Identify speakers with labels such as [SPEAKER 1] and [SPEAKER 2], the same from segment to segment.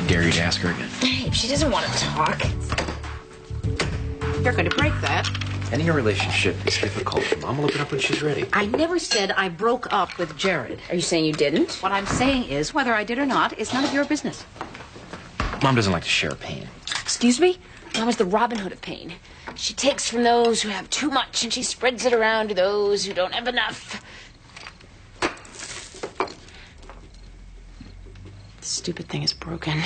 [SPEAKER 1] Dare you to ask her again.
[SPEAKER 2] Hey, she doesn't want to talk.
[SPEAKER 3] You're going to break that.
[SPEAKER 1] Any relationship is difficult. Mom will look it up when she's ready.
[SPEAKER 3] I never said I broke up with Jared.
[SPEAKER 2] Are you saying you didn't?
[SPEAKER 3] What I'm saying is, whether I did or not is none of your business.
[SPEAKER 1] Mom doesn't like to share pain.
[SPEAKER 2] Excuse me? Mom is the Robin Hood of pain. She takes from those who have too much and she spreads it around to those who don't have enough.
[SPEAKER 3] The stupid thing is broken.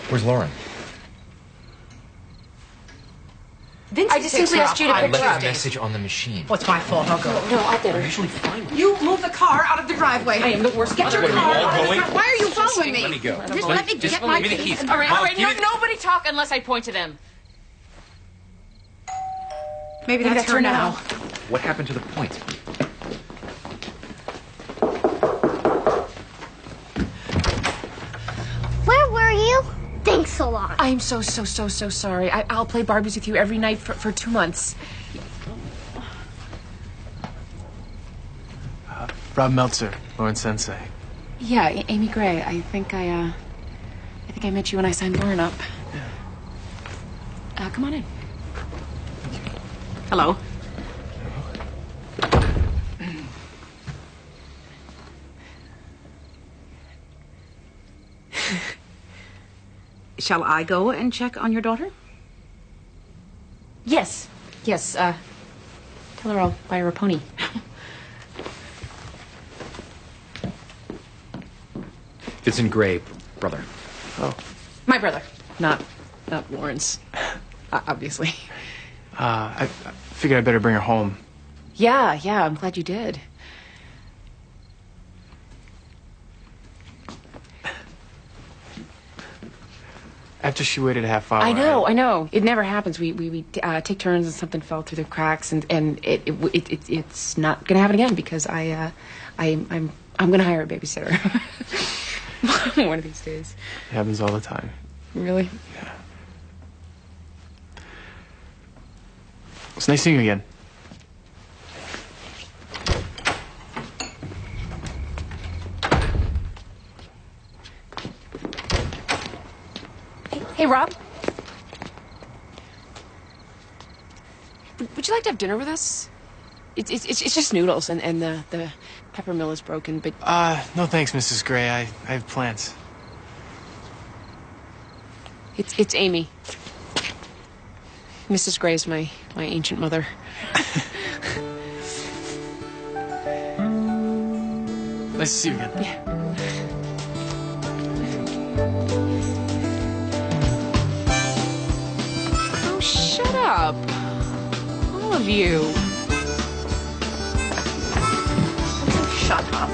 [SPEAKER 1] Where's Lauren?
[SPEAKER 2] I just simply asked you to
[SPEAKER 1] I
[SPEAKER 2] pick her
[SPEAKER 1] left
[SPEAKER 2] up.
[SPEAKER 1] a message on the machine.
[SPEAKER 3] What's my fault? I'll go.
[SPEAKER 2] No, I'll get
[SPEAKER 1] I'm
[SPEAKER 2] her.
[SPEAKER 1] usually fine with
[SPEAKER 3] You move the car out of the driveway.
[SPEAKER 2] I am the worst. Get your
[SPEAKER 1] Wait a minute,
[SPEAKER 2] car
[SPEAKER 1] all
[SPEAKER 2] out of the
[SPEAKER 1] going?
[SPEAKER 2] car.
[SPEAKER 3] Why are you following me?
[SPEAKER 1] Let me go.
[SPEAKER 3] Just let me get my
[SPEAKER 1] give me the keys.
[SPEAKER 2] All right,
[SPEAKER 1] Mom,
[SPEAKER 2] all right.
[SPEAKER 1] give me-
[SPEAKER 2] Nobody talk unless I point to them.
[SPEAKER 3] Maybe that's her now.
[SPEAKER 1] What happened to the point?
[SPEAKER 4] Where were you? Thanks a lot.
[SPEAKER 2] I'm so sorry. I'll play Barbies with you every night for 2 months.
[SPEAKER 5] Rob Meltzer, Lauren Sensei.
[SPEAKER 2] Yeah, Amy Gray. I think I met you when I signed Lauren up. Come on in.
[SPEAKER 3] Hello. Shall I go and check on your daughter?
[SPEAKER 2] Yes. Tell her I'll buy her a pony.
[SPEAKER 1] Vincent Gray, brother.
[SPEAKER 5] Oh.
[SPEAKER 2] My brother, not Lauren's, obviously.
[SPEAKER 5] I figured I'd better bring her home.
[SPEAKER 2] Yeah, I'm glad you did.
[SPEAKER 5] After she waited a half hour.
[SPEAKER 2] I know. It never happens. We take turns and something fell through the cracks, and it's not gonna happen again because I'm gonna hire a babysitter. One of these days.
[SPEAKER 5] It happens all the time.
[SPEAKER 2] Really?
[SPEAKER 5] Yeah. It's nice seeing you again.
[SPEAKER 2] Hey, Rob. Would you like to have dinner with us? It's just noodles, and the pepper mill is broken, but...
[SPEAKER 5] No thanks, Mrs. Gray. I have plans.
[SPEAKER 2] It's Amy. Mrs. Gray is my ancient mother.
[SPEAKER 5] Nice to see you again.
[SPEAKER 2] Yeah. Oh, shut up. All of you. Shut up.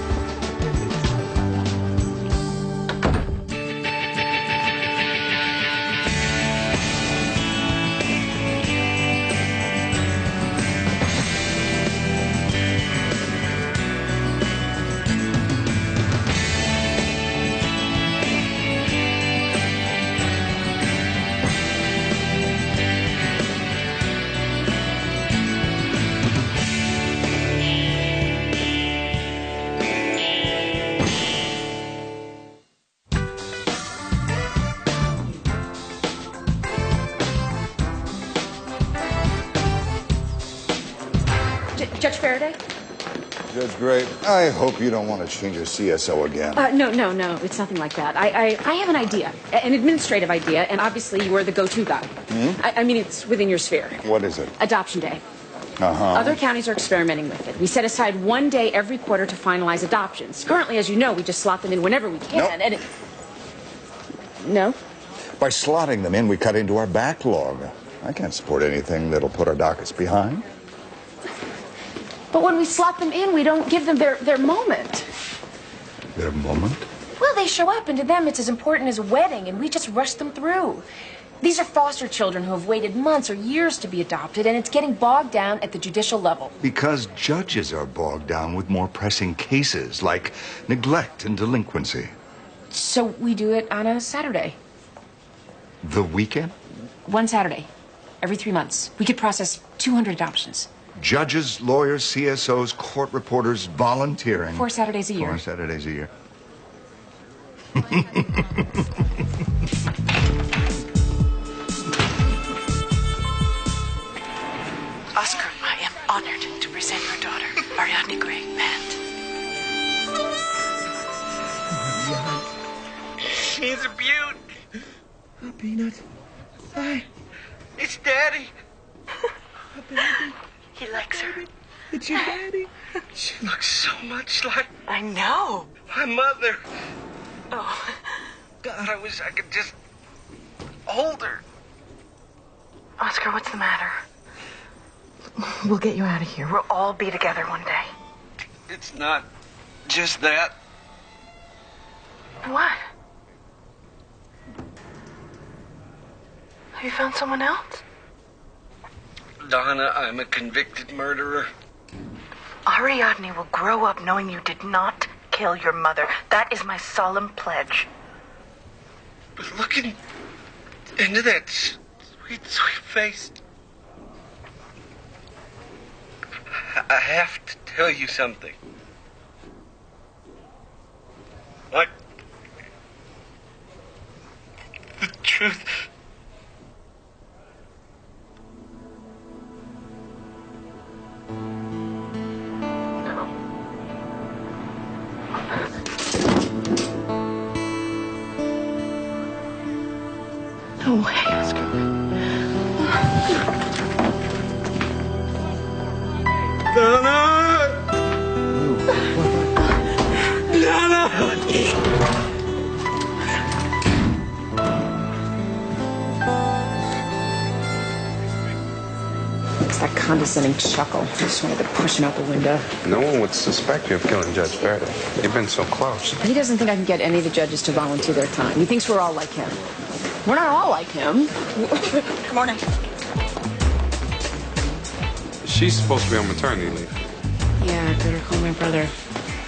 [SPEAKER 2] Judge Faraday?
[SPEAKER 6] Judge Gray, I hope you don't want to change your CSO again.
[SPEAKER 2] No, it's nothing like that. I have an idea, an administrative idea, and obviously you're the go-to guy. I mean, it's within your sphere.
[SPEAKER 6] What is it?
[SPEAKER 2] Adoption Day.
[SPEAKER 6] Uh-huh.
[SPEAKER 2] Other counties are experimenting with it. We set aside 1 day every quarter to finalize adoptions. Currently, as you know, we just slot them in whenever we can.
[SPEAKER 6] Nope.
[SPEAKER 2] And No?
[SPEAKER 6] By slotting them in, we cut into our backlog. I can't support anything that'll put our dockets behind.
[SPEAKER 2] But when we slot them in, we don't give them their moment.
[SPEAKER 6] Their moment?
[SPEAKER 2] Well, they show up, and to them it's as important as a wedding, and we just rush them through. These are foster children who have waited months or years to be adopted, and it's getting bogged down at the judicial level.
[SPEAKER 6] Because judges are bogged down with more pressing cases, like neglect and delinquency.
[SPEAKER 2] So we do it on a Saturday.
[SPEAKER 6] The weekend?
[SPEAKER 2] One Saturday. Every 3 months. We could process 200 adoptions.
[SPEAKER 6] Judges, lawyers, CSOs, court reporters, volunteering.
[SPEAKER 2] 4 Saturdays a year.
[SPEAKER 6] 4 Saturdays a year.
[SPEAKER 3] Oscar, I am honored to present your daughter, Ariadne Gray, Matt.
[SPEAKER 7] She's a beaut.
[SPEAKER 8] Oh, Peanut. Hi.
[SPEAKER 7] It's Daddy.
[SPEAKER 8] Oh, baby.
[SPEAKER 3] He likes her.
[SPEAKER 8] It's your daddy.
[SPEAKER 7] She looks so much like
[SPEAKER 3] I know.
[SPEAKER 7] my mother.
[SPEAKER 3] Oh,
[SPEAKER 7] God, I wish I could just hold her.
[SPEAKER 3] Oscar, what's the matter? We'll get you out of here. We'll all be together one day.
[SPEAKER 7] It's not just that.
[SPEAKER 3] What? Have you found someone else?
[SPEAKER 7] Donna, I'm a convicted murderer.
[SPEAKER 3] Ariadne will grow up knowing you did not kill your mother. That is my solemn pledge.
[SPEAKER 7] But looking into that sweet, sweet face, I have to tell you something. Like, the truth.
[SPEAKER 3] No way, Oscar.
[SPEAKER 7] Donna! Donna!
[SPEAKER 2] It's that condescending chuckle. I just wanted to push him out the window.
[SPEAKER 9] No one would suspect you of killing Judge Faraday. You've been so close.
[SPEAKER 2] He doesn't think I can get any of the judges to volunteer their time. He thinks we're all like him. We're not all like him.
[SPEAKER 3] Good morning.
[SPEAKER 9] She's supposed to be on maternity leave.
[SPEAKER 2] Yeah, I better call my brother.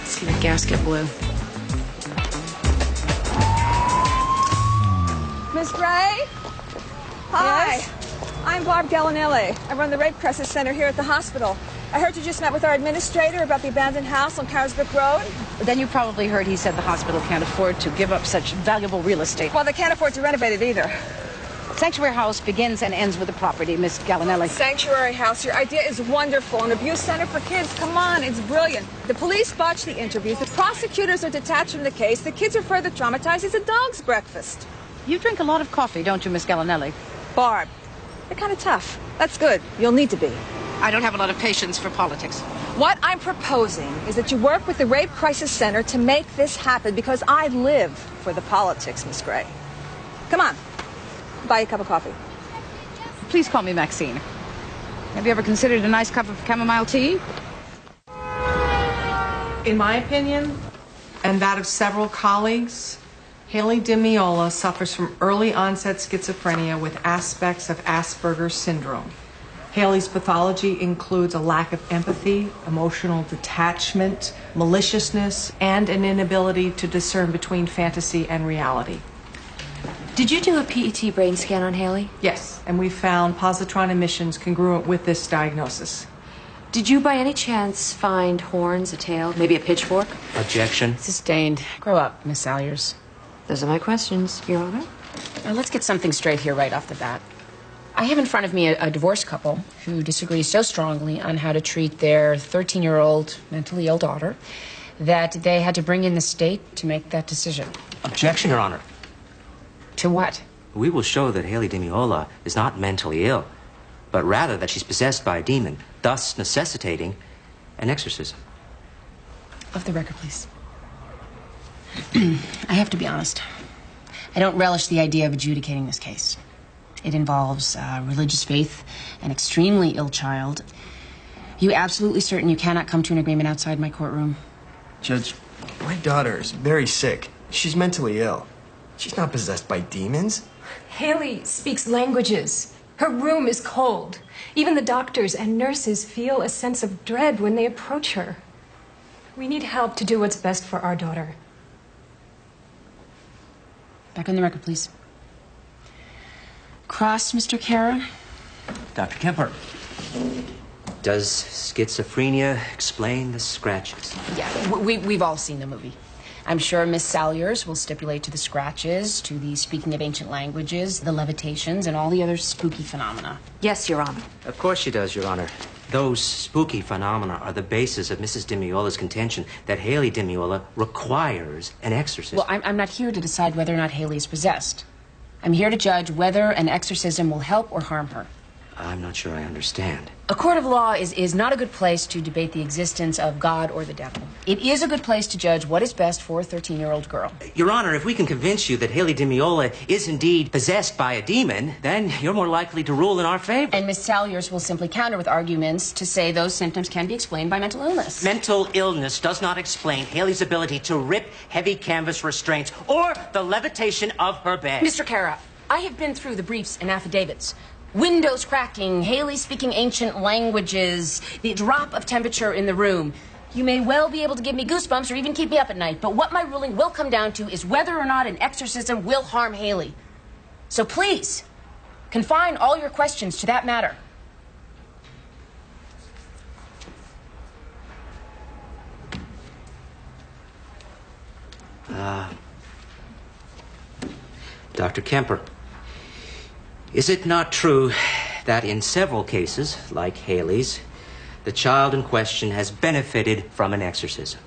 [SPEAKER 2] See the gasket blew.
[SPEAKER 10] Miss Gray? Hi.
[SPEAKER 11] Yes?
[SPEAKER 10] I'm Barb Gallinelli. I run the Rape Crisis Center here at the hospital. I heard you just met with our administrator about the abandoned house on Carisbrook Road.
[SPEAKER 11] Then you probably heard he said the hospital can't afford to give up such valuable real estate.
[SPEAKER 10] Well, they can't afford to renovate it either.
[SPEAKER 11] Sanctuary House begins and ends with the property, Miss Gallinelli.
[SPEAKER 10] Sanctuary House, your idea is wonderful. An abuse center for kids, come on, it's brilliant. The police botched the interviews. The prosecutors are detached from the case. The kids are further traumatized. It's a dog's breakfast.
[SPEAKER 11] You drink a lot of coffee, don't you, Miss Gallinelli?
[SPEAKER 10] Barb, you're kind of tough. That's good. You'll need to be.
[SPEAKER 11] I don't have a lot of patience for politics.
[SPEAKER 10] What I'm proposing is that you work with the Rape Crisis Center to make this happen, because I live for the politics, Miss Gray. Come on. Buy you a cup of coffee.
[SPEAKER 11] Please call me Maxine. Have you ever considered a nice cup of chamomile tea?
[SPEAKER 12] In my opinion, and that of several colleagues, Haley DiMiola suffers from early onset schizophrenia with aspects of Asperger's syndrome. Haley's pathology includes a lack of empathy, emotional detachment, maliciousness, and an inability to discern between fantasy and reality.
[SPEAKER 2] Did you do a PET brain scan on Haley?
[SPEAKER 12] Yes, and we found positron emissions congruent with this diagnosis.
[SPEAKER 2] Did you by any chance find horns, a tail, maybe a pitchfork?
[SPEAKER 1] Objection.
[SPEAKER 2] Sustained. Grow up, Miss Salyers. Those are my questions, Your Honor. Now, let's get something straight here right off the bat. I have in front of me a divorced couple who disagree so strongly on how to treat their 13-year-old mentally ill daughter that they had to bring in the state to make that decision.
[SPEAKER 1] Objection, Your Honor.
[SPEAKER 2] To what?
[SPEAKER 1] We will show that Haley DiMiola is not mentally ill, but rather that she's possessed by a demon, thus necessitating an exorcism.
[SPEAKER 2] Off the record, please. I have to be honest. I don't relish the idea of adjudicating this case. It involves religious faith, an extremely ill child. You absolutely certain you cannot come to an agreement outside my courtroom?
[SPEAKER 8] Judge, my daughter is very sick. She's mentally ill. She's not possessed by demons.
[SPEAKER 13] Haley speaks languages. Her room is cold. Even the doctors and nurses feel a sense of dread when they approach her. We need help to do what's best for our daughter.
[SPEAKER 2] Back on the record, please. Cross, Mr. Kara.
[SPEAKER 1] Dr. Kemper. Does schizophrenia explain the scratches?
[SPEAKER 2] Yeah, we've all seen the movie. I'm sure Miss Salyers will stipulate to the scratches, to the speaking of ancient languages, the levitations, and all the other spooky phenomena.
[SPEAKER 3] Yes, Your Honor.
[SPEAKER 1] Of course she does, Your Honor. Those spooky phenomena are the basis of Mrs. DeMiola's contention that Haley DeMiola requires an exorcism.
[SPEAKER 2] Well, I'm not here to decide whether or not Haley is possessed. I'm here to judge whether an exorcism will help or harm her.
[SPEAKER 1] I'm not sure I understand.
[SPEAKER 2] A court of law is not a good place to debate the existence of God or the devil. It is a good place to judge what is best for a 13-year-old girl.
[SPEAKER 1] Your Honor, if we can convince you that Haley DeMiola is indeed possessed by a demon, then you're more likely to rule in our favor.
[SPEAKER 2] And Miss Salyers will simply counter with arguments to say those symptoms can be explained by mental illness.
[SPEAKER 1] Mental illness does not explain Haley's ability to rip heavy canvas restraints or the levitation of her bed.
[SPEAKER 2] Mr. Kara, I have been through the briefs and affidavits. Windows cracking, Haley speaking ancient languages, the drop of temperature in the room. You may well be able to give me goosebumps or even keep me up at night, but what my ruling will come down to is whether or not an exorcism will harm Haley. So please, confine all your questions to that matter.
[SPEAKER 1] Dr. Kemper, is it not true that in several cases, like Haley's, the child in question has benefited from an exorcism?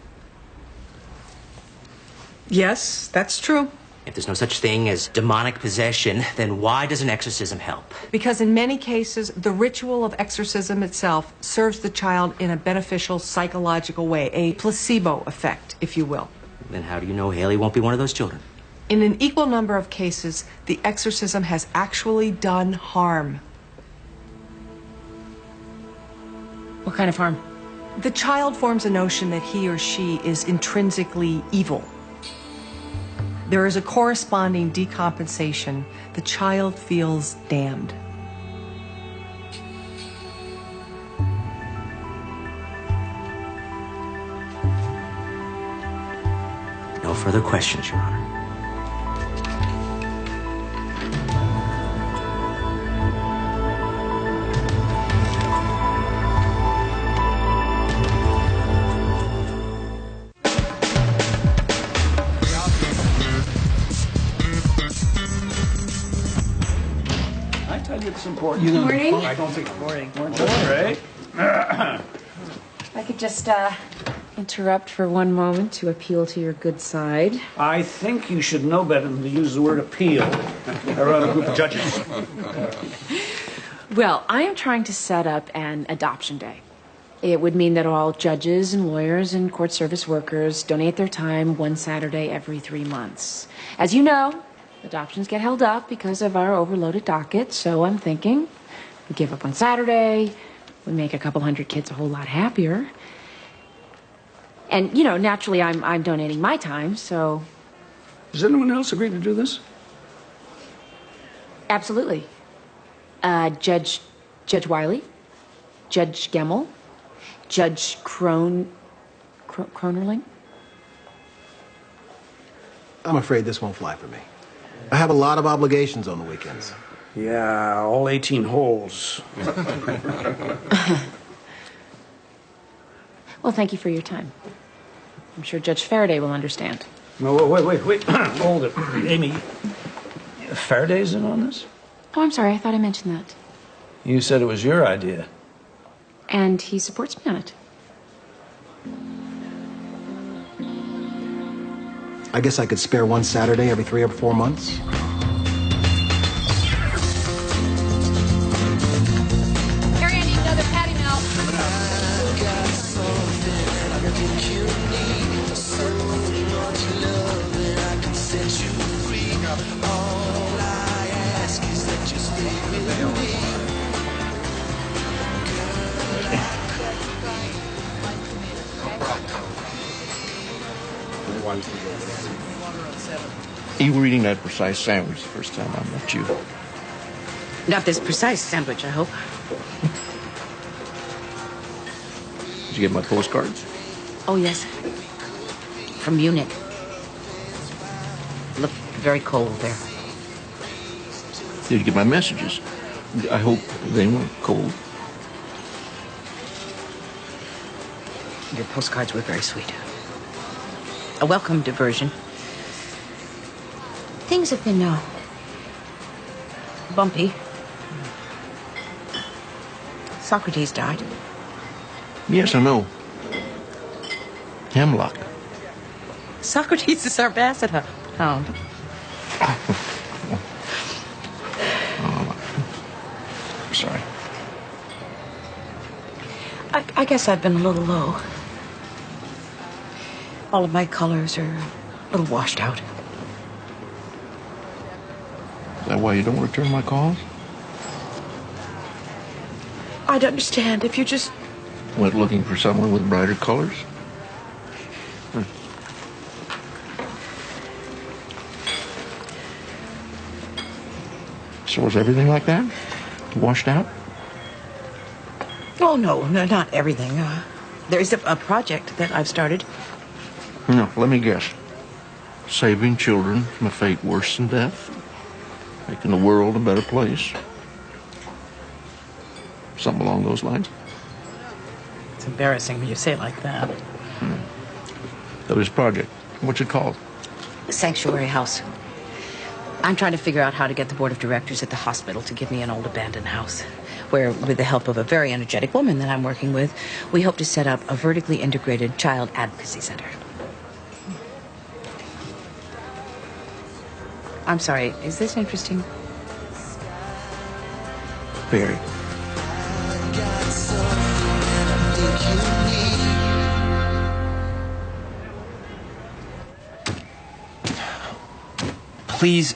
[SPEAKER 12] Yes, that's true.
[SPEAKER 1] If there's no such thing as demonic possession, then why does an exorcism help?
[SPEAKER 12] Because in many cases, the ritual of exorcism itself serves the child in a beneficial psychological way, a placebo effect, if you will.
[SPEAKER 1] Then how do you know Haley won't be one of those children?
[SPEAKER 12] In an equal number of cases, the exorcism has actually done harm.
[SPEAKER 2] What kind of harm?
[SPEAKER 12] The child forms a notion that he or she is intrinsically evil. There is a corresponding decompensation. The child feels damned.
[SPEAKER 1] No further questions, Your Honor.
[SPEAKER 14] It's important.
[SPEAKER 2] Good morning.
[SPEAKER 14] I don't think morning. Right?
[SPEAKER 2] I could just interrupt for one moment to appeal to your good side.
[SPEAKER 14] I think you should know better than to use the word appeal around a group of judges.
[SPEAKER 2] Well, I am trying to set up an adoption day. It would mean that all judges and lawyers and court service workers donate their time one Saturday every 3 months. As you know, adoptions get held up because of our overloaded docket, so I'm thinking we give up on Saturday, we make a couple hundred kids a whole lot happier. And, you know, naturally I'm donating my time, so...
[SPEAKER 14] Does anyone else agree to do this?
[SPEAKER 2] Absolutely. Judge Wiley, Judge Gemmel, Judge Kronerling.
[SPEAKER 15] I'm afraid this won't fly for me. I have a lot of obligations on the weekends.
[SPEAKER 14] Yeah, all 18 holes.
[SPEAKER 2] Well, thank you for your time. I'm sure Judge Faraday will understand.
[SPEAKER 14] No, wait. Hold it. Amy, Faraday's in on this?
[SPEAKER 2] Oh, I'm sorry. I thought I mentioned that.
[SPEAKER 14] You said it was your idea.
[SPEAKER 2] And he supports me on it.
[SPEAKER 15] I guess I could spare one Saturday every 3 or 4 months.
[SPEAKER 10] Harry, I need another patty melt.
[SPEAKER 16] You were eating that precise sandwich the first time I met you.
[SPEAKER 2] Not this precise sandwich, I hope.
[SPEAKER 16] Did you get my postcards?
[SPEAKER 2] Oh, yes. From Munich.
[SPEAKER 11] Look very cold there.
[SPEAKER 16] Did you get my messages? I hope they weren't cold.
[SPEAKER 11] Your postcards were very sweet. A welcome diversion. Things have been, bumpy. Socrates died.
[SPEAKER 16] Yes, I know. Hemlock.
[SPEAKER 11] Socrates is our basset hound.
[SPEAKER 16] I'm sorry.
[SPEAKER 11] I guess I've been a little low. All of my colors are a little washed out.
[SPEAKER 16] Is that why you don't return my calls?
[SPEAKER 11] I'd understand if you just...
[SPEAKER 16] Went looking for someone with brighter colors? So is everything like that? Washed out?
[SPEAKER 11] Oh, no, not everything. There's a project that I've started.
[SPEAKER 16] No, let me guess. Saving children from a fate worse than death? Making the world a better place? Something along those lines?
[SPEAKER 11] It's embarrassing when you say it like that.
[SPEAKER 16] So this project, what's it called?
[SPEAKER 11] Sanctuary House. I'm trying to figure out how to get the board of directors at the hospital to give me an old abandoned house, where, with the help of a very energetic woman that I'm working with, we hope to set up a vertically integrated child advocacy center. I'm sorry, is this interesting?
[SPEAKER 16] Very.
[SPEAKER 17] Please,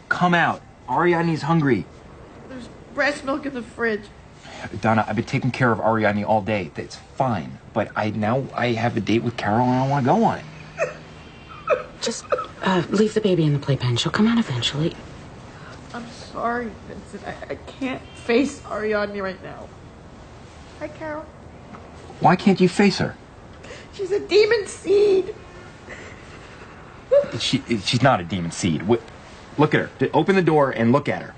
[SPEAKER 17] come out. Ariadne's hungry.
[SPEAKER 18] There's breast milk in the fridge.
[SPEAKER 17] Donna, I've been taking care of Ariadne all day. It's fine. But I have a date with Carol and I want to go on it.
[SPEAKER 2] Just leave the baby in the playpen. She'll come out eventually.
[SPEAKER 18] I'm sorry, Vincent. I can't face Ariadne right now. Hi, Carol.
[SPEAKER 17] Why can't you face her?
[SPEAKER 18] She's a demon seed.
[SPEAKER 17] She's not a demon seed. Look at her. Open the door and look at her.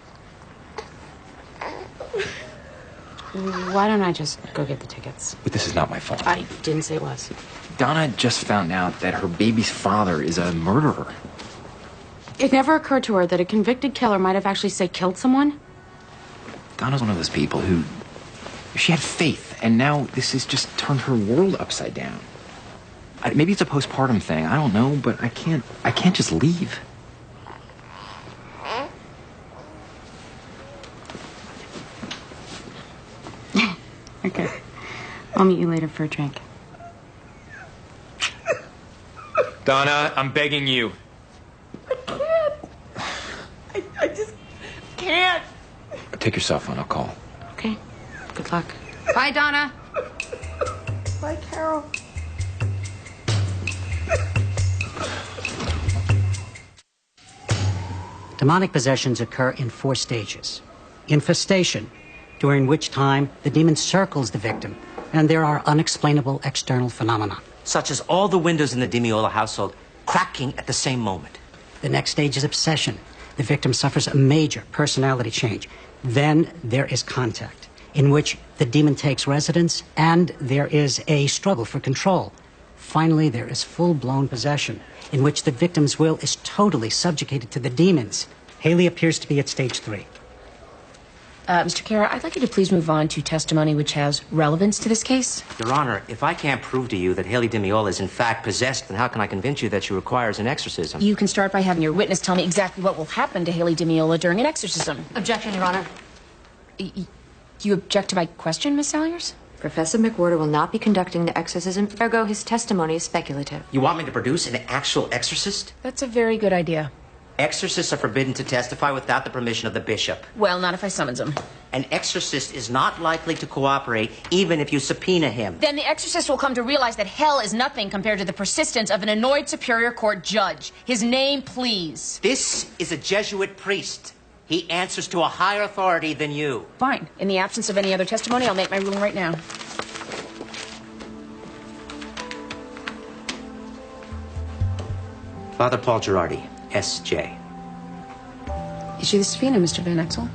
[SPEAKER 2] Why don't I just go get the tickets?
[SPEAKER 17] But this is not my fault.
[SPEAKER 2] I didn't say it was.
[SPEAKER 17] Donna just found out that her baby's father is a murderer.
[SPEAKER 2] It never occurred to her that a convicted killer might have actually, say, killed someone?
[SPEAKER 17] Donna's one of those people who... She had faith, and now this has just turned her world upside down. Maybe it's a postpartum thing. I don't know, but I can't just leave.
[SPEAKER 2] Okay. I'll meet you later for a drink.
[SPEAKER 17] Donna, I'm begging you.
[SPEAKER 18] I can't. I just can't.
[SPEAKER 17] Take your cell phone. I'll call.
[SPEAKER 2] Okay. Good luck.
[SPEAKER 11] Bye, Donna.
[SPEAKER 18] Bye, Carol.
[SPEAKER 19] Demonic possessions occur in 4 stages. Infestation, during which time the demon circles the victim, and there are unexplainable external phenomena.
[SPEAKER 1] Such as all the windows in the Dimiola household cracking at the same moment.
[SPEAKER 19] The next stage is obsession. The victim suffers a major personality change. Then there is contact, in which the demon takes residence and there is a struggle for control. Finally, there is full-blown possession, in which the victim's will is totally subjugated to the demons. Haley appears to be at stage 3.
[SPEAKER 2] Mr. Kara, I'd like you to please move on to testimony which has relevance to this case.
[SPEAKER 1] Your Honor, if I can't prove to you that Haley Dimiola is in fact possessed, then how can I convince you that she requires an exorcism?
[SPEAKER 2] You can start by having your witness tell me exactly what will happen to Haley Dimiola during an exorcism.
[SPEAKER 13] Objection, Your Honor.
[SPEAKER 2] You object to my question, Miss Salyers?
[SPEAKER 13] Professor McWhorter will not be conducting the exorcism, ergo his testimony is speculative.
[SPEAKER 1] You want me to produce an actual exorcist?
[SPEAKER 2] That's a very good idea.
[SPEAKER 1] Exorcists are forbidden to testify without the permission of the bishop.
[SPEAKER 2] Well, not if I summons him.
[SPEAKER 1] An exorcist is not likely to cooperate even if you subpoena him.
[SPEAKER 2] Then the exorcist will come to realize that hell is nothing compared to the persistence of an annoyed Superior Court judge. His name, please.
[SPEAKER 1] This is a Jesuit priest. He answers to a higher authority than you.
[SPEAKER 2] Fine. In the absence of any other testimony, I'll make my ruling right now.
[SPEAKER 1] Father Paul Girardi, S.J.
[SPEAKER 2] Is she the Safina, Mr. Van Exel?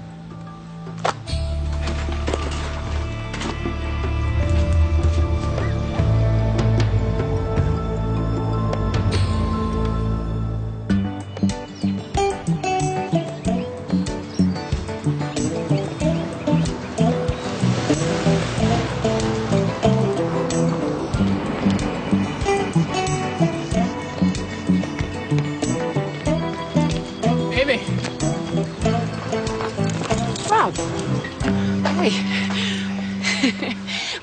[SPEAKER 5] Amy!
[SPEAKER 2] Wow. Hey.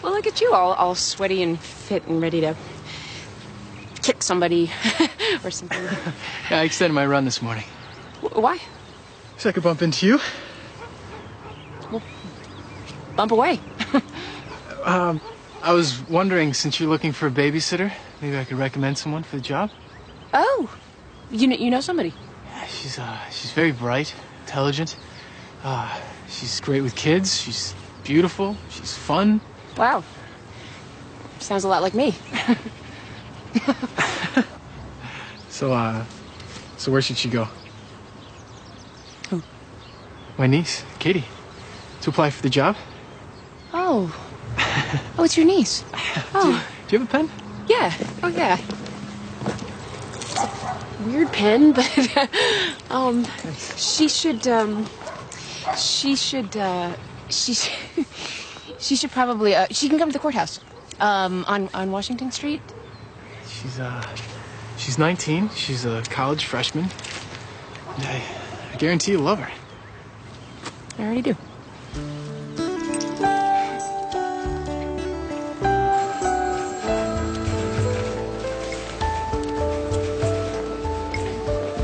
[SPEAKER 2] Well, look at you, all sweaty and fit and ready to kick somebody or something.
[SPEAKER 5] Yeah, I extended my run this morning.
[SPEAKER 2] Why?
[SPEAKER 5] So I could bump into you.
[SPEAKER 2] Well, bump away.
[SPEAKER 5] I was wondering, since you're looking for a babysitter, maybe I could recommend someone for the job.
[SPEAKER 2] Oh, you know somebody?
[SPEAKER 5] Yeah, she's very bright, intelligent. She's great with kids. She's beautiful. She's fun.
[SPEAKER 2] Wow. Sounds a lot like me.
[SPEAKER 5] So where should she go?
[SPEAKER 2] Who?
[SPEAKER 5] My niece, Katie. To apply for the job.
[SPEAKER 2] Oh. Oh, it's your niece. Oh.
[SPEAKER 5] Do you have a pen?
[SPEAKER 2] Yeah. Oh, yeah. Weird pen, but she should probably she can come to the courthouse on Washington Street.
[SPEAKER 5] She's 19. She's a college freshman. And I guarantee you'll love her.
[SPEAKER 2] I already do.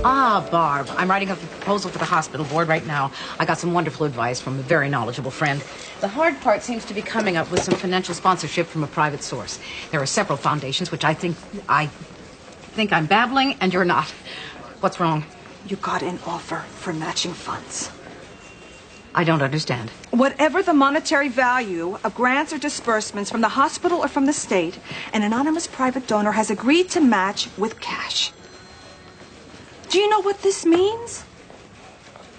[SPEAKER 11] Ah, Barb, I'm writing up a proposal for the hospital board right now. I got some wonderful advice from a very knowledgeable friend. The hard part seems to be coming up with some financial sponsorship from a private source. There are several foundations which I think I'm babbling, and you're not. What's wrong?
[SPEAKER 3] You got an offer for matching funds.
[SPEAKER 11] I don't understand.
[SPEAKER 10] Whatever the monetary value of grants or disbursements from the hospital or from the state, an anonymous private donor has agreed to match with cash. Do you know what this means?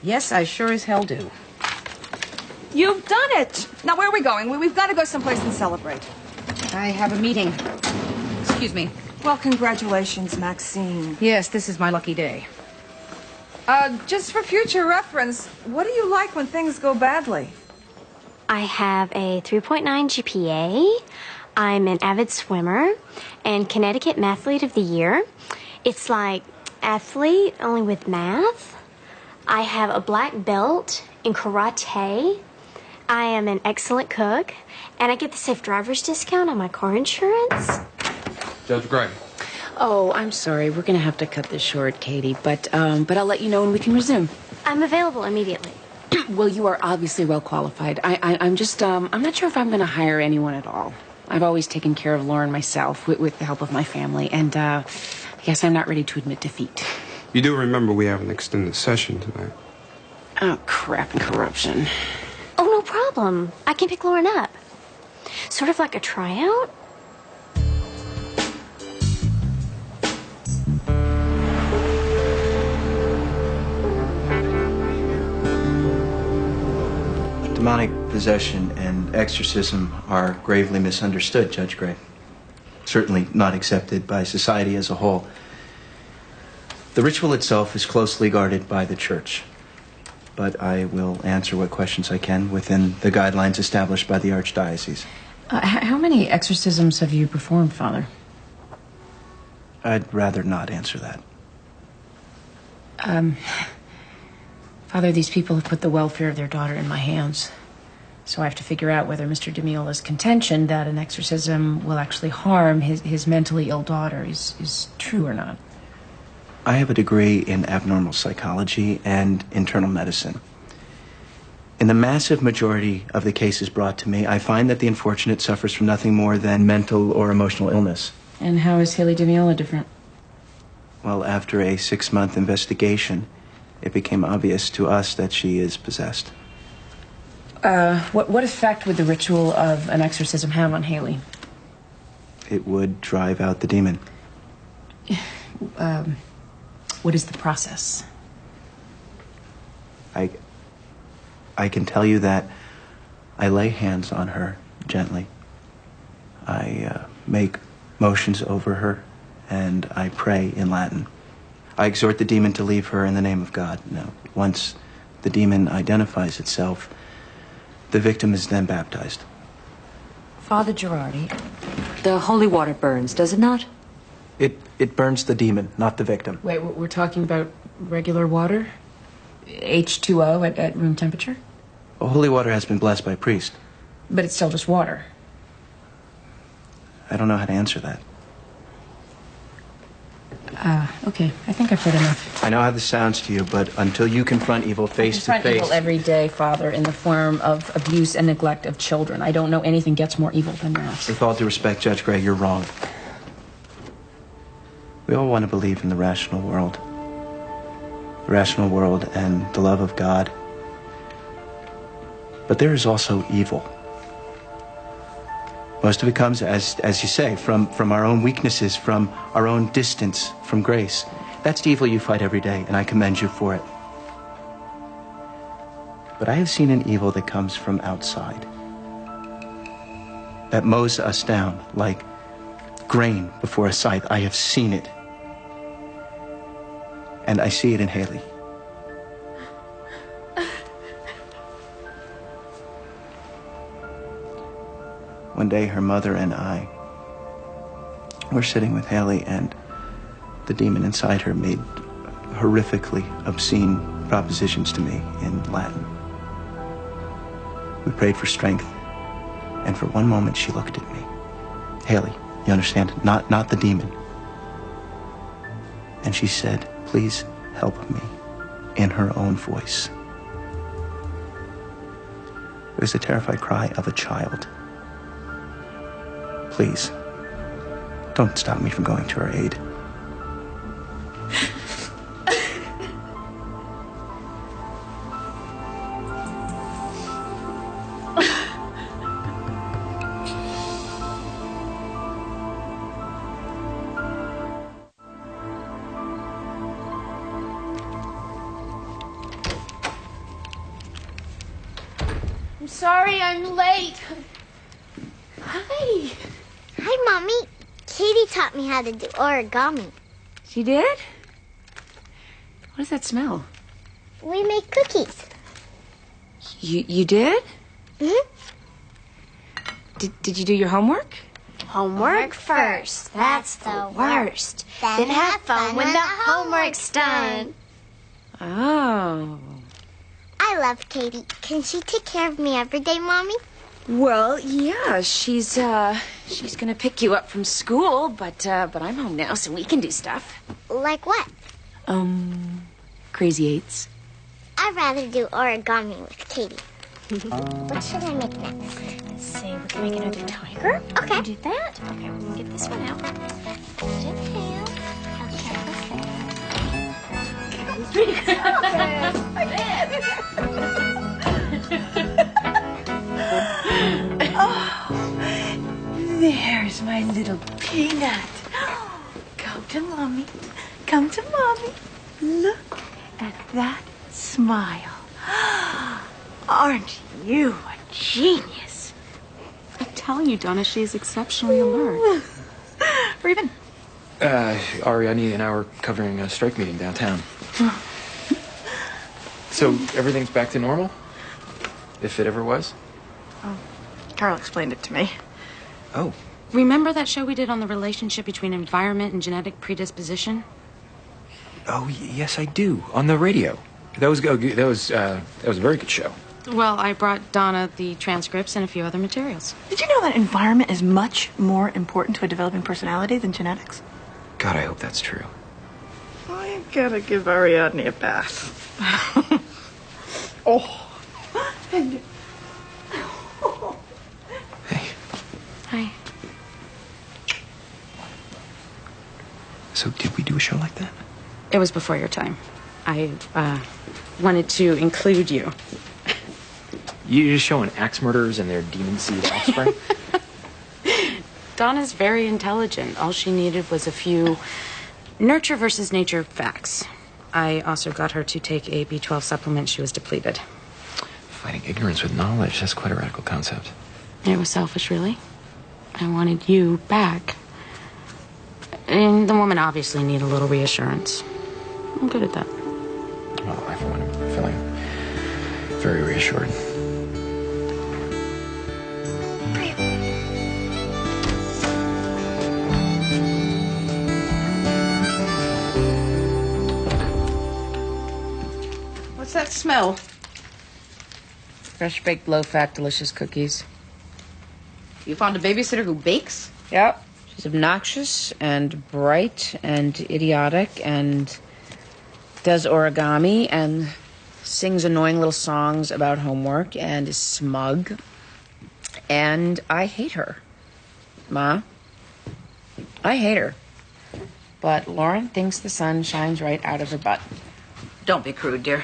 [SPEAKER 11] Yes, I sure as hell do.
[SPEAKER 10] You've done it! Now, where are we going? We've got to go someplace and celebrate.
[SPEAKER 11] I have a meeting. Excuse me.
[SPEAKER 10] Well, congratulations, Maxine.
[SPEAKER 11] Yes, this is my lucky day.
[SPEAKER 10] Just for future reference, what do you like when things go badly?
[SPEAKER 4] I have a 3.9 GPA. I'm an avid swimmer and Connecticut Mathlete of the Year. It's like athlete, only with math. I have a black belt in karate. I am an excellent cook, and I get the safe driver's discount on my car insurance.
[SPEAKER 9] Judge Gray.
[SPEAKER 2] Oh, I'm sorry. We're going to have to cut this short, Katie, but I'll let you know when we can resume.
[SPEAKER 4] I'm available immediately.
[SPEAKER 2] Well, you are obviously well qualified. I'm just, I'm not sure if I'm going to hire anyone at all. I've always taken care of Lauren myself with the help of my family, and I guess I'm not ready to admit defeat.
[SPEAKER 9] You do remember we have an extended session tonight.
[SPEAKER 2] Oh, crap and corruption.
[SPEAKER 4] Oh, no problem. I can pick Lauren up. Sort of like a tryout.
[SPEAKER 8] Demonic possession and exorcism are gravely misunderstood, Judge Gray. Certainly not accepted by society as a whole. The ritual itself is closely guarded by the church, but I will answer what questions I can within the guidelines established by the Archdiocese.
[SPEAKER 2] How many exorcisms have you performed, Father?
[SPEAKER 8] I'd rather not answer that.
[SPEAKER 2] Father, these people have put the welfare of their daughter in my hands. So I have to figure out whether Mr. DeMiola's contention that an exorcism will actually harm his mentally ill daughter is true or not.
[SPEAKER 8] I have a degree in abnormal psychology and internal medicine. In the massive majority of the cases brought to me, I find that the unfortunate suffers from nothing more than mental or emotional illness.
[SPEAKER 2] And how is Haley DeMiola different?
[SPEAKER 8] Well, after a 6-month investigation, it became obvious to us that she is possessed.
[SPEAKER 2] What effect would the ritual of an exorcism have on Haley?
[SPEAKER 8] It would drive out the demon.
[SPEAKER 2] What is the process?
[SPEAKER 8] I can tell you that I lay hands on her gently. I make motions over her, and I pray in Latin. I exhort the demon to leave her in the name of God. Now, once the demon identifies itself, the victim is then baptized.
[SPEAKER 20] Father Girardi, the holy water burns, does it not?
[SPEAKER 8] It burns the demon, not the victim.
[SPEAKER 2] Wait, we're talking about regular water? H2O at room temperature?
[SPEAKER 8] Well, holy water has been blessed by a priest.
[SPEAKER 2] But it's still just water.
[SPEAKER 8] I don't know how to answer that.
[SPEAKER 2] Okay. I think I've heard enough.
[SPEAKER 8] I know how this sounds to you, but until you confront evil face to
[SPEAKER 2] I confront
[SPEAKER 8] face...
[SPEAKER 2] evil every day, Father, in the form of abuse and neglect of children. I don't know anything gets more evil than that.
[SPEAKER 8] With all due respect, Judge Gray, you're wrong. We all want to believe in the rational world. The rational world and the love of God. But there is also evil. Most of it comes, as you say, from our own weaknesses, from our own distance from grace. That's the evil you fight every day, and I commend you for it. But I have seen an evil that comes from outside, that mows us down like grain before a scythe. I have seen it. And I see it in Haley. One day, her mother and I were sitting with Haley, and the demon inside her made horrifically obscene propositions to me in Latin. We prayed for strength, and for one moment she looked at me. Haley, you understand? Not the demon. And she said, "Please help me," in her own voice. It was the terrified cry of a child. Please, don't stop me from going to her aid.
[SPEAKER 18] I'm sorry I'm late. Hi.
[SPEAKER 21] Hi, Mommy. Katie taught me how to do origami.
[SPEAKER 2] She did? What does that smell?
[SPEAKER 21] We make cookies.
[SPEAKER 2] You did?
[SPEAKER 21] Mm-hmm.
[SPEAKER 2] Did you do your homework?
[SPEAKER 21] Homework first. That's the worst. Then have fun when the homework's done.
[SPEAKER 2] Oh.
[SPEAKER 21] I love Katie. Can she take care of me every day, Mommy?
[SPEAKER 2] Well, yeah, she's gonna pick you up from school, but I'm home now, so we can do stuff.
[SPEAKER 21] Like what?
[SPEAKER 2] Crazy eights.
[SPEAKER 21] I'd rather do origami with Katie. What should I make next?
[SPEAKER 4] Let's see, we can make another tiger.
[SPEAKER 21] Okay.
[SPEAKER 4] Can we do that? Okay, we're gonna get this one out. Put it in the tail.
[SPEAKER 3] Oh, there's my little peanut. Come to Mommy. Come to Mommy. Look at that smile. Aren't you a genius?
[SPEAKER 2] I'm telling you, Donna, she is exceptionally alert.
[SPEAKER 3] Where you been?
[SPEAKER 17] Ariadne and I were covering a strike meeting downtown. So everything's back to normal? If it ever was?
[SPEAKER 3] Oh, Carl explained it to me.
[SPEAKER 17] Oh.
[SPEAKER 2] Remember that show we did on the relationship between environment and genetic predisposition?
[SPEAKER 17] Oh, yes, I do. On the radio. That was a very good show.
[SPEAKER 2] Well, I brought Donna the transcripts and a few other materials.
[SPEAKER 3] Did you know that environment is much more important to a developing personality than genetics?
[SPEAKER 17] God, I hope that's true.
[SPEAKER 3] I gotta give Ariadne a bath. Oh.
[SPEAKER 17] Hey.
[SPEAKER 2] Hi.
[SPEAKER 17] So did we do a show like that?
[SPEAKER 2] It was before your time. I wanted to include you.
[SPEAKER 17] You're just showing axe murderers and their demon seed offspring?
[SPEAKER 2] Donna's very intelligent. All she needed was a few Nurture versus nature facts. I also got her to take a B12 supplement. She was depleted.
[SPEAKER 17] Fighting ignorance with knowledge, that's quite a radical concept.
[SPEAKER 2] It was selfish, really. I wanted you back. And the woman obviously needed a little reassurance. I'm good at that.
[SPEAKER 17] Well, I, for one, am feeling very reassured.
[SPEAKER 11] What's that smell? Fresh baked, low-fat, delicious cookies. You found a babysitter who bakes? Yep. She's obnoxious and bright and idiotic and does origami and sings annoying little songs about homework and is smug. And I hate her. Ma, I hate her. But Lauren thinks the sun shines right out of her butt. Don't be crude, dear.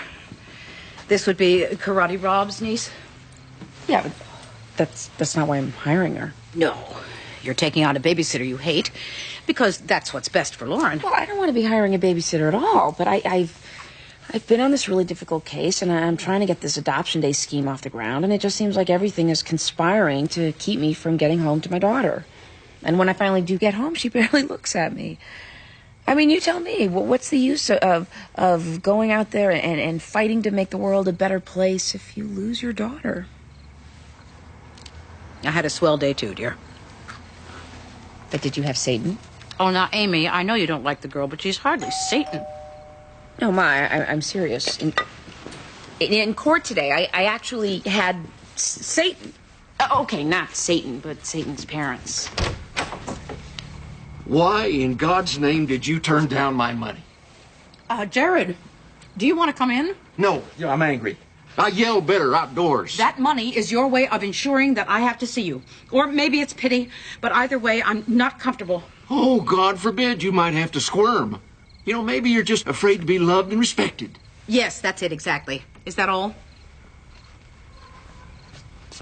[SPEAKER 11] This would be Karate Rob's niece? Yeah, but that's not why I'm hiring her. No. You're taking on a babysitter you hate because that's what's best for Lauren. Well, I don't want to be hiring a babysitter at all, but I've been on this really difficult case, and I'm trying to get this adoption day scheme off the ground, and it just seems like everything is conspiring to keep me from getting home to my daughter. And when I finally do get home, she barely looks at me. I mean, you tell me, what's the use of going out there and fighting to make the world a better place if you lose your daughter? I had a swell day, too, dear. But did you have Satan? Oh, not Amy. I know you don't like the girl, but she's hardly Satan. No, Ma, I'm serious. In court today, I actually had Satan. Okay, not Satan, but Satan's parents.
[SPEAKER 16] Why in God's name did you turn down my money?
[SPEAKER 11] Jared, do you want to come in?
[SPEAKER 16] No, I'm angry. I yell better outdoors.
[SPEAKER 11] That money is your way of ensuring that I have to see you. Or maybe it's pity, but either way, I'm not comfortable.
[SPEAKER 16] Oh, God forbid you might have to squirm. You know, maybe you're just afraid to be loved and respected.
[SPEAKER 11] Yes, that's it exactly. Is that all?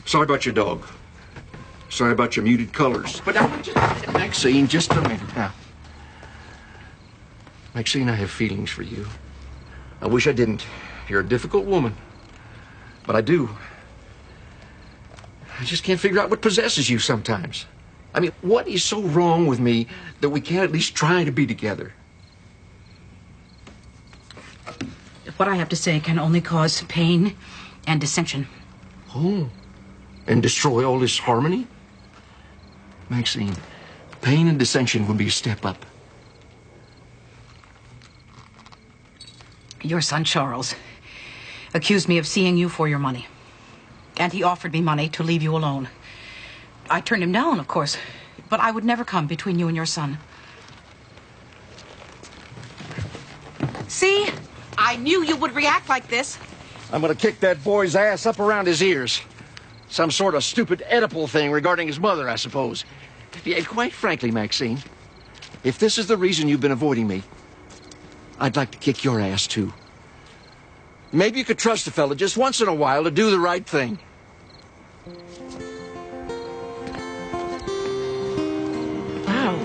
[SPEAKER 16] Sorry about your dog. Sorry about your muted colors. But now, Maxine, just a minute now. Maxine, I have feelings for you. I wish I didn't. You're a difficult woman. But I do. I just can't figure out what possesses you sometimes. I mean, what is so wrong with me that we can't at least try to be together?
[SPEAKER 11] What I have to say can only cause pain and dissension.
[SPEAKER 16] Oh, and destroy all this harmony? Maxine, pain and dissension would be a step up.
[SPEAKER 11] Your son, Charles, accused me of seeing you for your money. And he offered me money to leave you alone. I turned him down, of course, but I would never come between you and your son. See? I knew you would react like this.
[SPEAKER 16] I'm gonna kick that boy's ass up around his ears. Some sort of stupid Oedipal thing regarding his mother, I suppose. Yeah, quite frankly, Maxine, if this is the reason you've been avoiding me, I'd like to kick your ass, too. Maybe you could trust a fella just once in a while to do the right thing.
[SPEAKER 2] Wow.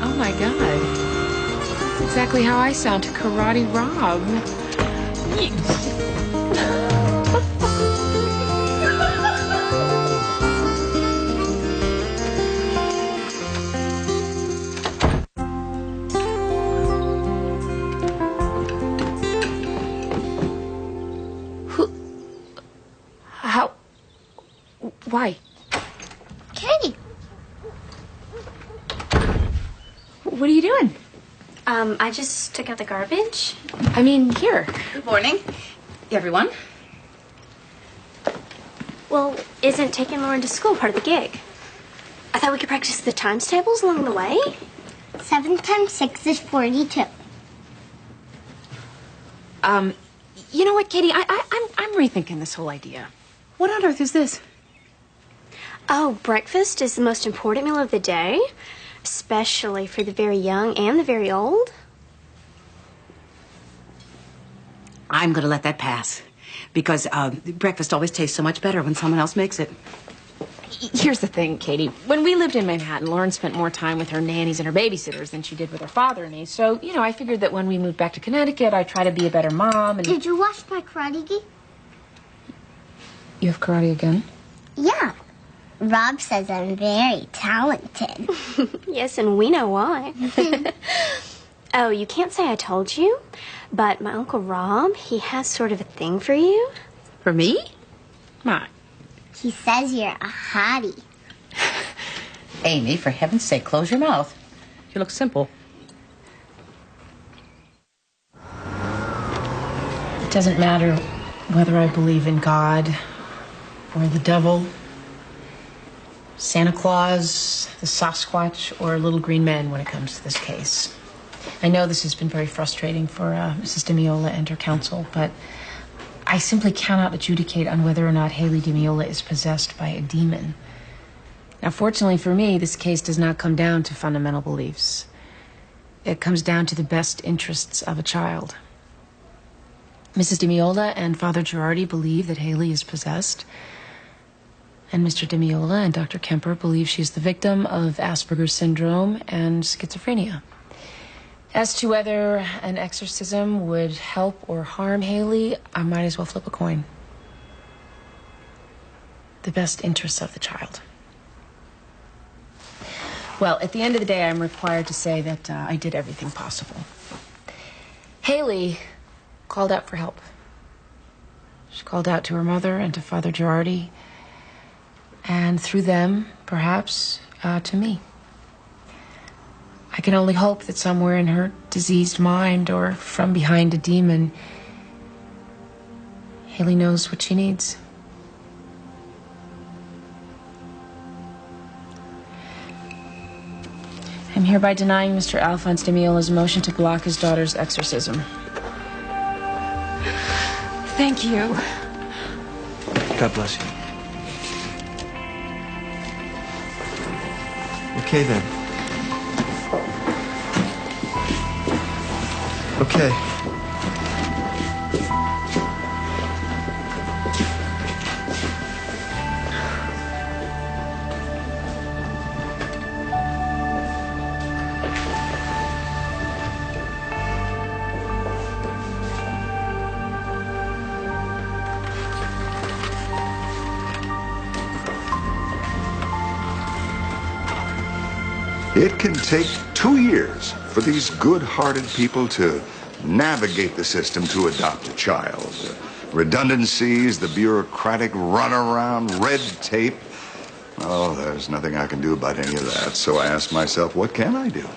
[SPEAKER 2] Oh my God. That's exactly how I sound to Karate Rob. How? Why?
[SPEAKER 21] Katie.
[SPEAKER 2] What are you doing?
[SPEAKER 4] I just took out the garbage.
[SPEAKER 2] I mean, here.
[SPEAKER 11] Good morning, everyone.
[SPEAKER 4] Well, isn't taking Lauren to school part of the gig? I thought we could practice the times tables along the way.
[SPEAKER 21] 7 times 6 is 42.
[SPEAKER 2] You know what, Katie? I'm rethinking this whole idea. What on earth is this?
[SPEAKER 4] Oh, breakfast is the most important meal of the day, especially for the very young and the very old.
[SPEAKER 11] I'm going to let that pass because breakfast always tastes so much better when someone else makes it.
[SPEAKER 2] Here's the thing, Katie. When we lived in Manhattan, Lauren spent more time with her nannies and her babysitters than she did with her father and me. So, I figured that when we moved back to Connecticut, I'd try to be a better mom and...
[SPEAKER 21] Did you watch my karate gi?
[SPEAKER 2] You have karate again?
[SPEAKER 21] Yeah. Rob says I'm very talented.
[SPEAKER 4] Yes, and we know why. Oh, you can't say I told you, but my Uncle Rob, he has sort of a thing for you.
[SPEAKER 11] For me?
[SPEAKER 2] My.
[SPEAKER 21] He says you're a hottie.
[SPEAKER 11] Amy, for heaven's sake, close your mouth. You look simple.
[SPEAKER 2] It doesn't matter whether I believe in God or the devil, Santa Claus, the Sasquatch, or Little Green Men when it comes to this case. I know this has been very frustrating for Mrs. DeMiola and her counsel, but I simply cannot adjudicate on whether or not Haley DeMiola is possessed by a demon. Now, fortunately for me, this case does not come down to fundamental beliefs. It comes down to the best interests of a child. Mrs. DeMiola and Father Girardi believe that Haley is possessed, and Mr. DeMiola and Dr. Kemper believe she's the victim of Asperger's syndrome and schizophrenia. As to whether an exorcism would help or harm Haley, I might as well flip a coin. The best interests of the child. Well, at the end of the day, I'm required to say that I did everything possible. Haley called out for help. She called out to her mother and to Father Girardi, and through them, perhaps, to me. I can only hope that somewhere in her diseased mind or from behind a demon, Haley knows what she needs. I'm hereby denying Mr. Alphonse DeMiola's motion to block his daughter's exorcism.
[SPEAKER 13] Thank you.
[SPEAKER 8] God bless you. Okay, then. Okay.
[SPEAKER 6] It can take 2 years for these good-hearted people to navigate the system to adopt a child. Redundancies, the bureaucratic runaround, red tape. Oh, there's nothing I can do about any of that. So I asked myself, what can I do?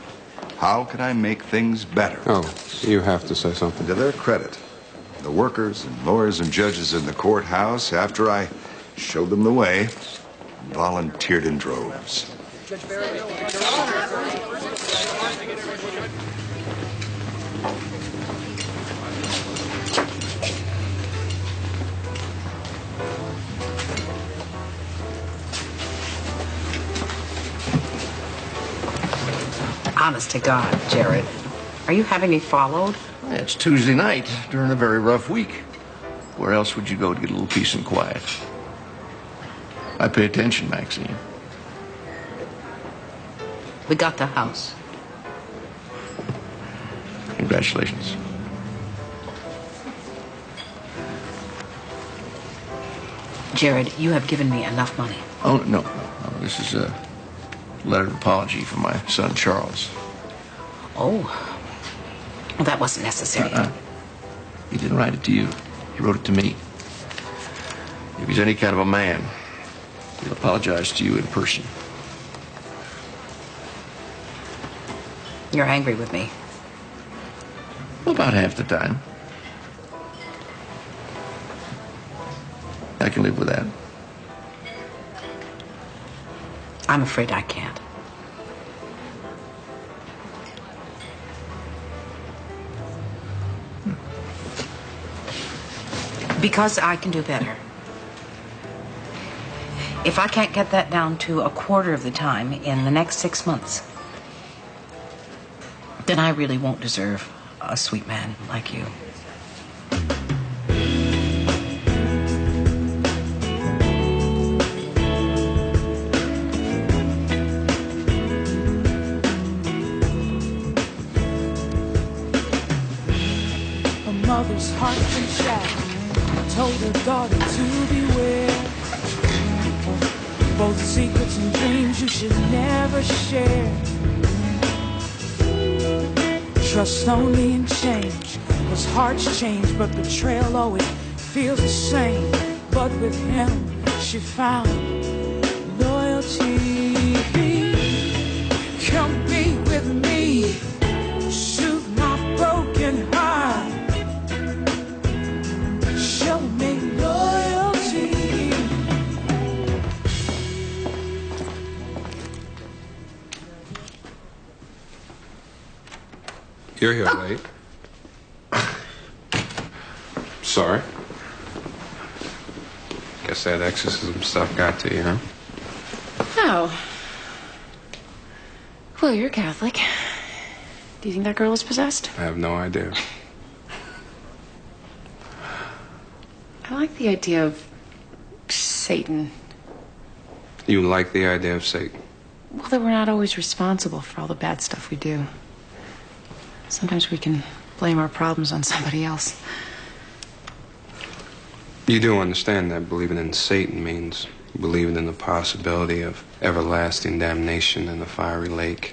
[SPEAKER 6] How can I make things better?
[SPEAKER 9] Oh, you have to say something.
[SPEAKER 6] To their credit, the workers and lawyers and judges in the courthouse, after I showed them the way, volunteered in droves.
[SPEAKER 11] Honest to God, Jared, are you having me followed?
[SPEAKER 16] It's Tuesday night during a very rough week. Where else would you go to get a little peace and quiet? I pay attention, Maxine.
[SPEAKER 11] We got the house.
[SPEAKER 16] Congratulations.
[SPEAKER 11] Jared, you have given me enough money.
[SPEAKER 16] Oh, no. This is a letter of apology from my son, Charles.
[SPEAKER 11] Oh. Well, that wasn't necessary.
[SPEAKER 16] He didn't write it to you. He wrote it to me. If he's any kind of a man, he'll apologize to you in person.
[SPEAKER 11] You're angry with me.
[SPEAKER 16] About half the time. I can live with that.
[SPEAKER 11] I'm afraid I can't. Because I can do better. If I can't get that down to a quarter of the time in the next 6 months, then I really won't deserve a sweet man like you.
[SPEAKER 7] mother's heart been shattered, told her daughter to beware. Both secrets and dreams you should never share. Trust only in change, cause hearts change, but the trail always feels the same. But with him, she found loyalty. Come be with me, soothe my broken heart. Show me loyalty.
[SPEAKER 9] You're here late. Sorry. Guess that exorcism stuff got to you, huh?
[SPEAKER 2] Oh. Well, you're Catholic. Do you think that girl is possessed?
[SPEAKER 9] I have no idea.
[SPEAKER 2] I like the idea of Satan.
[SPEAKER 9] You like the idea of Satan?
[SPEAKER 2] Well, that we're not always responsible for all the bad stuff we do. Sometimes we can blame our problems on somebody else.
[SPEAKER 9] You do understand that believing in Satan means believing in the possibility of everlasting damnation in the fiery lake.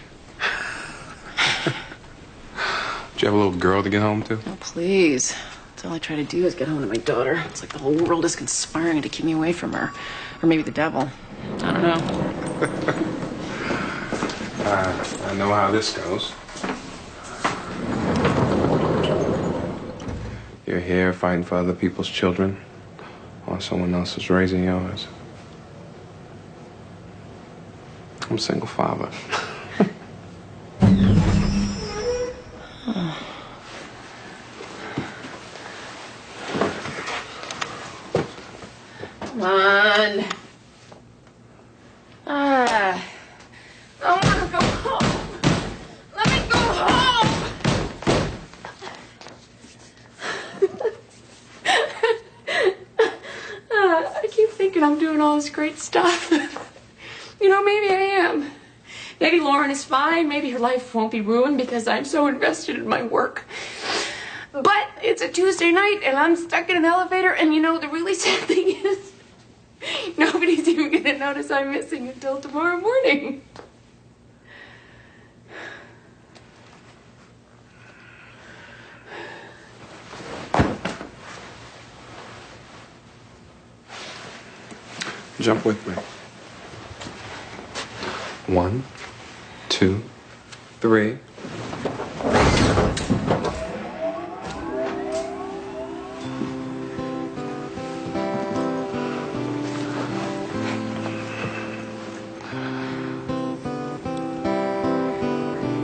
[SPEAKER 9] Do you have a little girl to get home to?
[SPEAKER 2] Oh, please. That's all I try to do is get home to my daughter. It's like the whole world is conspiring to keep me away from her. Or maybe the devil. I don't know.
[SPEAKER 9] I know how this goes. You're here fighting for other people's children while someone else is raising yours. I'm a single father.
[SPEAKER 2] Come on. I want to go home. Let me go home. I keep thinking I'm doing all this great stuff. You know, maybe I am. Maybe Lauren is fine. Maybe her life won't be ruined because I'm so invested in my work. But it's a Tuesday night and I'm stuck in an elevator, and you know, the really sad thing is nobody's even going to notice I'm missing until tomorrow morning.
[SPEAKER 9] Jump with me. 1, 2, 3.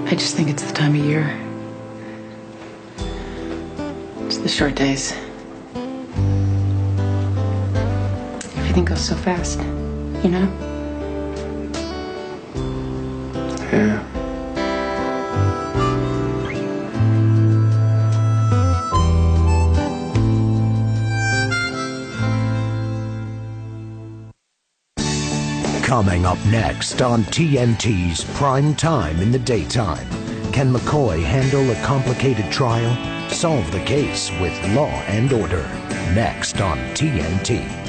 [SPEAKER 2] I just think it's the time of year. It's the short days. Everything goes so fast, you know?
[SPEAKER 9] Yeah.
[SPEAKER 22] Coming up next on TNT's Prime Time in the Daytime. Can McCoy handle a complicated trial? Solve the case with Law and Order. Next on TNT.